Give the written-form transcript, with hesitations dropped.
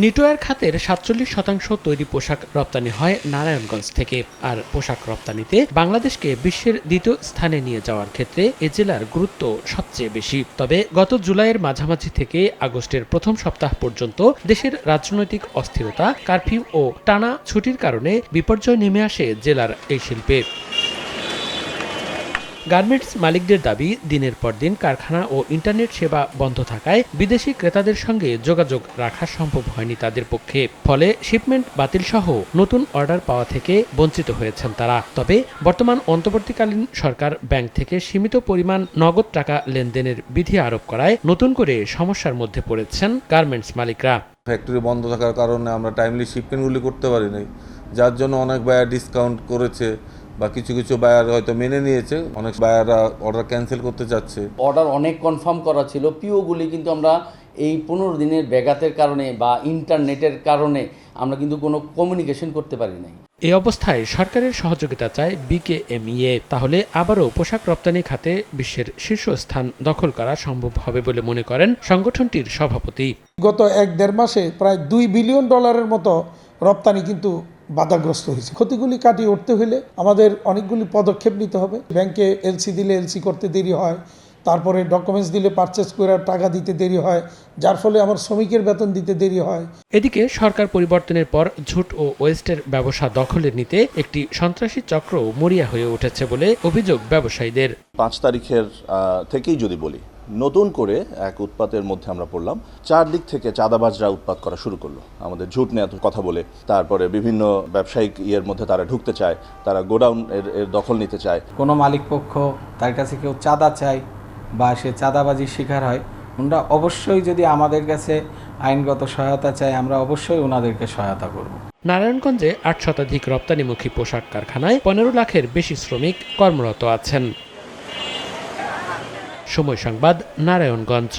নিটোয়ার খাতের ৪৭% তৈরি পোশাক রপ্তানি হয় নারায়ণগঞ্জ থেকে। আর পোশাক রপ্তানিতে বাংলাদেশকে বিশ্বের দ্বিতীয় স্থানে নিয়ে যাওয়ার ক্ষেত্রে এ জেলার গুরুত্ব সবচেয়ে বেশি। তবে গত জুলাইয়ের মাঝামাঝি থেকে আগস্টের প্রথম সপ্তাহ পর্যন্ত দেশের রাজনৈতিক অস্থিরতা, কারফিউ ও টানা ছুটির কারণে বিপর্যয় নেমে আসে জেলার এই শিল্পে। গার্মেন্টস মালিকদের দাবি, দিনের পর দিন কারখানা ও ইন্টারনেট সেবা বন্ধ থাকায় বিদেশি ক্রেতাদের সঙ্গে যোগাযোগ রাখা সম্ভব হয়নি তাদের পক্ষে। ফলে শিপমেন্ট বাতিল সহ নতুন অর্ডার পাওয়া থেকে বঞ্চিত হয়েছেন তারা। তবে বর্তমান অন্তর্বর্তীকালীন সরকার ব্যাংক থেকে সীমিত পরিমাণ নগদ টাকা লেনদেনের বিধি আরোপ করায় নতুন করে সমস্যার মধ্যে পড়েছেন গার্মেন্টস মালিকরা। ফ্যাক্টরি বন্ধ থাকার কারণে আমরা টাইমলি শিপমেন্টগুলি করতে পারি নাই, যার জন্য অনেক বায়ার ডিসকাউন্ট করেছে বা কিছু কিছু বায়ার হয়তো মেনে নিয়েছে, অনেক বায়াররা অর্ডার ক্যান্সেল করতে চাচ্ছে। অর্ডার অনেক কনফার্ম করা ছিল, পিওগুলি কিন্তু আমরা এই 15 দিনের ব্যাঘাতের কারণে বা ইন্টারনেটের কারণে আমরা কিন্তু কোনো কমিউনিকেশন করতে পারি নাই। এই অবস্থায় সরকারের সহযোগিতা চায় বিকেএমইএ। তাহলে আবারও পোশাক রপ্তানি খাতে বিশ্বের শীর্ষস্থান দখল করা সম্ভব হবে বলে মনে করেন সংগঠনটির সভাপতি। গত 1-1.5 মাসে প্রায় $2 বিলিয়ন মতো রপ্তানি কিন্তু বাধাগ্রস্ত হয়েছে। ক্ষতিগুলি কাটিয়ে উঠতে হলে আমাদের অনেকগুলি পদক্ষেপ নিতে হবে। ব্যাংকে এলসি দিলে এলসি করতে দেরি হয়, তারপরে ডকুমেন্টস দিলে পারচেস করে টাকা দিতে দেরি হয়, যার ফলে আমার শ্রমিকের বেতন দিতে দেরি হয়। এদিকে সরকার পরিবর্তনের পর ঝুট ও ওয়েস্টের ব্যবসা দখলে নিতে একটি সন্ত্রাসী চক্র মরিয়া হয়ে উঠেছে বলে অভিযোগ ব্যবসায়ীদের। 5 তারিখের থেকেই যদি বলি, নতুন করে এক উৎপাতের মধ্যে আমরা পড়লাম। 4 দিক থেকে চাঁদাবাজরা উৎপাত করা শুরু করলো, আমাদের ঝুট নিয়ে কথা বলে। তারপরে বিভিন্ন ব্যবসায়িক ইয়ের মধ্যে তারা ঢুকতে চায়, তারা গোডাউন এর দখল নিতে চায়। কোনো মালিক পক্ষ তার কাছে কেউ চাঁদা চায় বা সে চাঁদাবাজির শিকার হয়, ওনারা অবশ্যই যদি আমাদের কাছে আইনগত সহায়তা চায়, আমরা অবশ্যই ওনাদেরকে সহায়তা করব। নারায়ণগঞ্জে 8 শতাধিক রপ্তানিমুখী পোশাক কারখানায় 15 লাখের বেশি শ্রমিক কর্মরত আছেন। সময় সংবাদ, নারায়ণগঞ্জ।